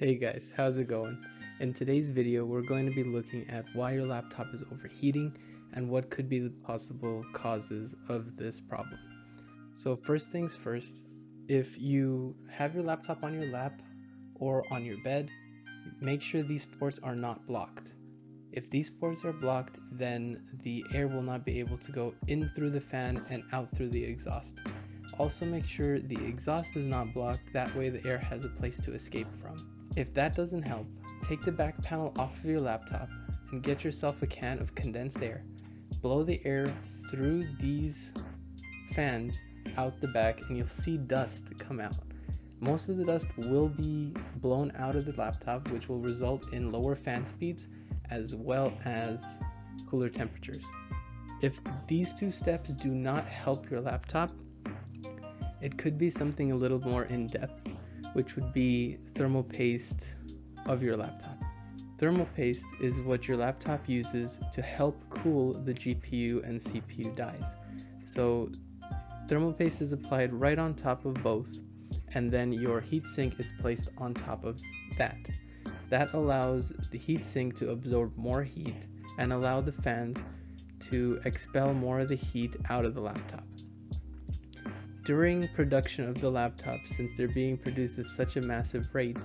Hey guys, how's it going? In today's video, we're going to be looking at why your laptop is overheating and what could be the possible causes of this problem. So first things first, if you have your laptop on your lap or on your bed, make sure these ports are not blocked. If these ports are blocked, then the air will not be able to go in through the fan and out through the exhaust. Also make sure the exhaust is not blocked, that way the air has a place to escape from. If that doesn't help, take the back panel off of your laptop and get yourself a can of condensed air. Blow the air through these fans out the back and you'll see dust come out. Most of the dust will be blown out of the laptop, which will result in lower fan speeds as well as cooler temperatures. If these two steps do not help your laptop, it could be something a little more in depth, which would be thermal paste of your laptop. Thermal paste is what your laptop uses to help cool the GPU and CPU dies. So thermal paste is applied right on top of both, and then your heatsink is placed on top of that. That allows the heatsink to absorb more heat and allow the fans to expel more of the heat out of the laptop. During production of the laptop, since they're being produced at such a massive rate,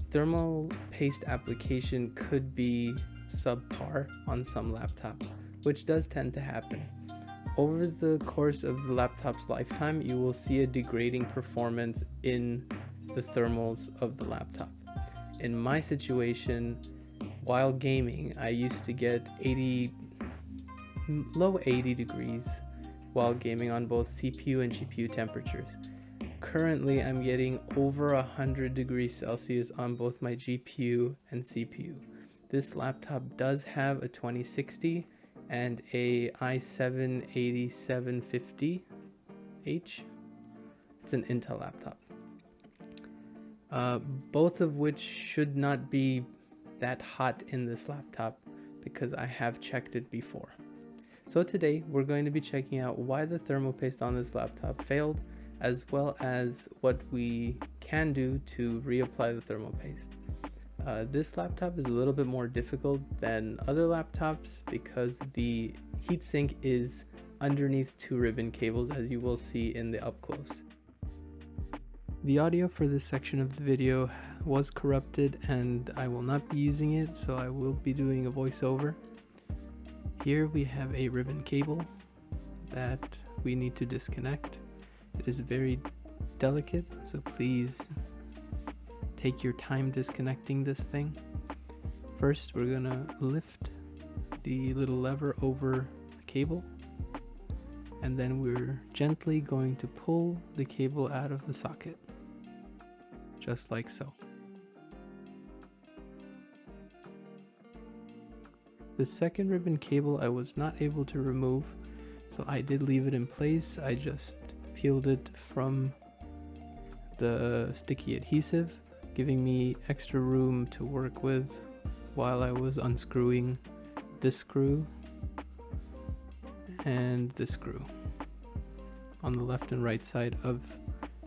thermal paste application could be subpar on some laptops, which does tend to happen. Over the course of the laptop's lifetime, you will see a degrading performance in the thermals of the laptop. In my situation, while gaming, I used to get low 80 degrees while gaming on both CPU and GPU temperatures. Currently, I'm getting over 100 degrees Celsius on both my GPU and CPU. This laptop does have a 2060 and a i7-8750H. It's an Intel laptop. Both of which should not be that hot in this laptop because I have checked it before. So today we're going to be checking out why the thermal paste on this laptop failed, as well as what we can do to reapply the thermal paste. This laptop is a little bit more difficult than other laptops because the heatsink is underneath two ribbon cables, as you will see in the up close. The audio for this section of the video was corrupted and I will not be using it, so I will be doing a voiceover. Here we have a ribbon cable that we need to disconnect. It is very delicate, so please take your time disconnecting this thing. First, we're gonna lift the little lever over the cable, and then we're gently going to pull the cable out of the socket, just like so. The second ribbon cable I was not able to remove, so I did leave it in place. I just peeled it from the sticky adhesive, giving me extra room to work with while I was unscrewing this screw and this screw on the left and right side of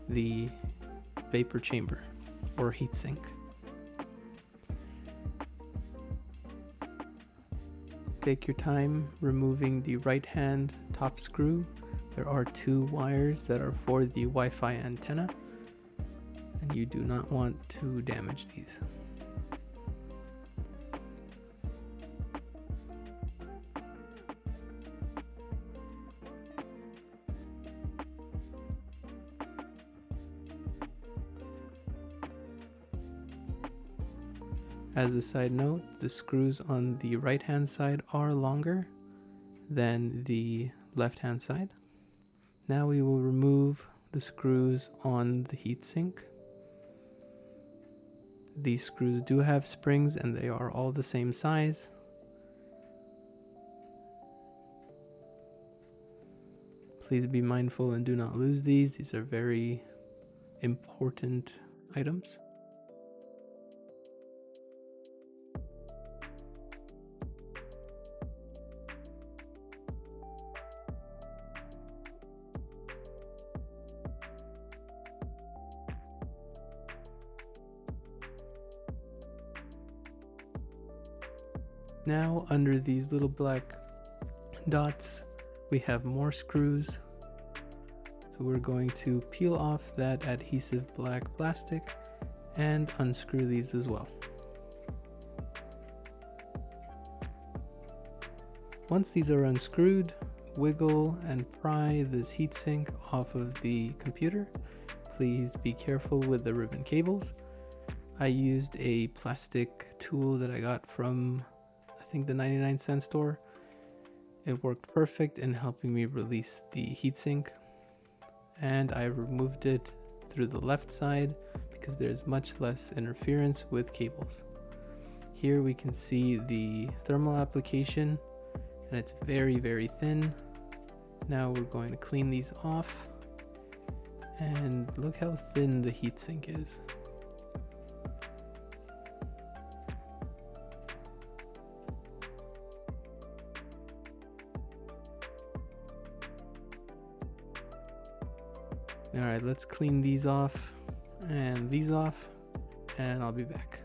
the vapor chamber or heatsink. Take your time removing the right hand top screw. There are two wires that are for the Wi-Fi antenna, and you do not want to damage these. As a side note, the screws on the right hand side are longer than the left hand side. Now we will remove the screws on the heatsink. These screws do have springs and they are all the same size. Please be mindful and do not lose these. These are very important items. Now under these little black dots we have more screws, so we're going to peel off that adhesive black plastic and unscrew these as well. Once these are unscrewed, wiggle and pry this heatsink off of the computer. Please be careful with the ribbon cables. I used a plastic tool that I got from, I think, the 99-cent store. It worked perfect in helping me release the heatsink, and I removed it through the left side because there's much less interference with cables. Here we can see the thermal application, and it's very, very thin. Now we're going to clean these off, and look how thin the heatsink is. Alright, let's clean these off and these off, and I'll be back.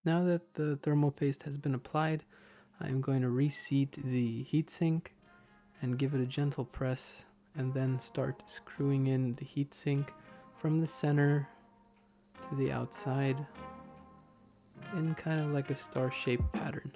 Now that the thermal paste has been applied, I am going to reseat the heatsink and give it a gentle press, and then start screwing in the heatsink from the center to the outside in kind of like a star-shaped pattern.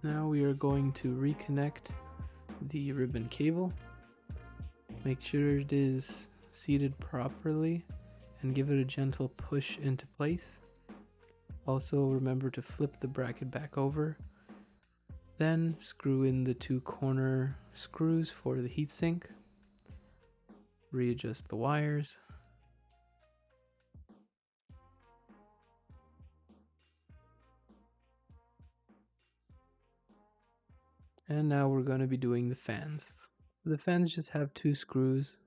Now we are going to reconnect the ribbon cable. Make sure it is seated properly and give it a gentle push into place. Also remember to flip the bracket back over. Then screw in the two corner screws for the heatsink. Readjust the wires. And now we're going to be doing the fans. The fans just have two screws.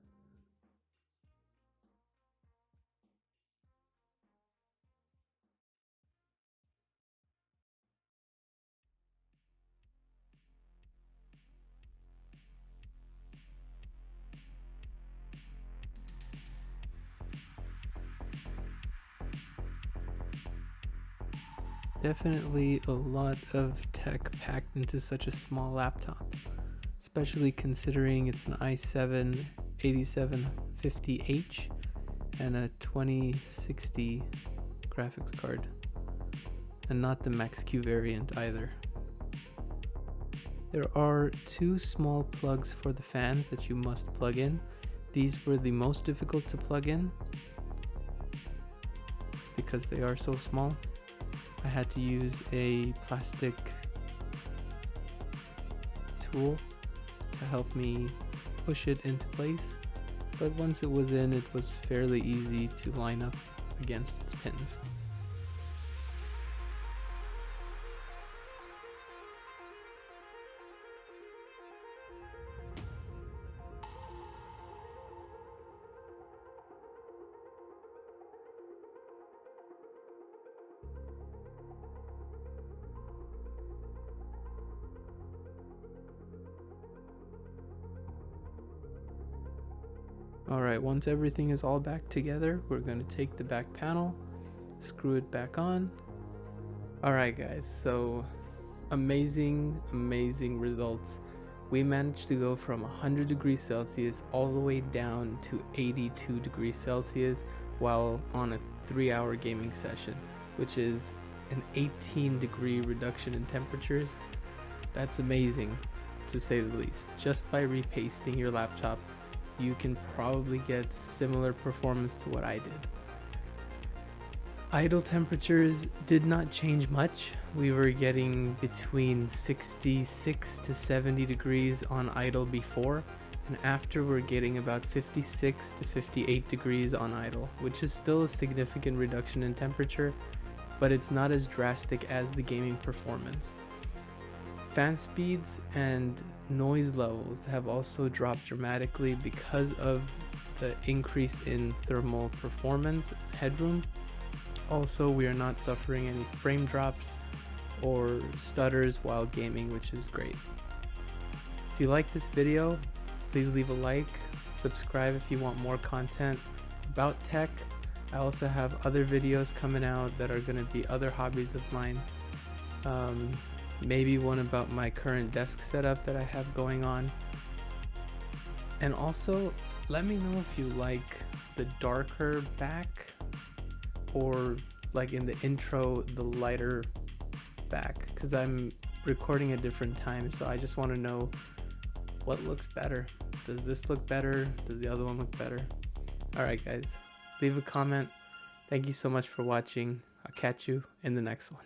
Definitely a lot of tech packed into such a small laptop, especially considering it's an i7 8750H and a 2060 graphics card, and not the Max-Q variant either. There are two small plugs for the fans that you must plug in. These were the most difficult to plug in because they are so small. I had to use a plastic tool to help me push it into place, but once it was in, it was fairly easy to line up against its pins. Alright, once everything is all back together, we're going to take the back panel, screw it back on. Alright guys, so amazing results. We managed to go from 100 degrees Celsius all the way down to 82 degrees Celsius while on a 3-hour gaming session, which is an 18-degree reduction in temperatures. That's amazing, to say the least. Just by repasting your laptop, you can probably get similar performance to what I did. Idle temperatures did not change much. We were getting between 66 to 70 degrees on idle before, and after we're getting about 56 to 58 degrees on idle, which is still a significant reduction in temperature, but it's not as drastic as the gaming performance. Fan speeds and noise levels have also dropped dramatically because of the increase in thermal performance headroom. Also, we are not suffering any frame drops or stutters while gaming, which is great. If you like this video, please leave a like, subscribe if you want more content about tech. I also have other videos coming out that are going to be other hobbies of mine. Maybe one about my current desk setup that I have going on. And also, let me know if you like the darker back, or like in the intro, the lighter back, because I'm recording at different times, so I just want to know what looks better. Does this look better? Does the other one look better? Alright guys, leave a comment. Thank you so much for watching. I'll catch you in the next one.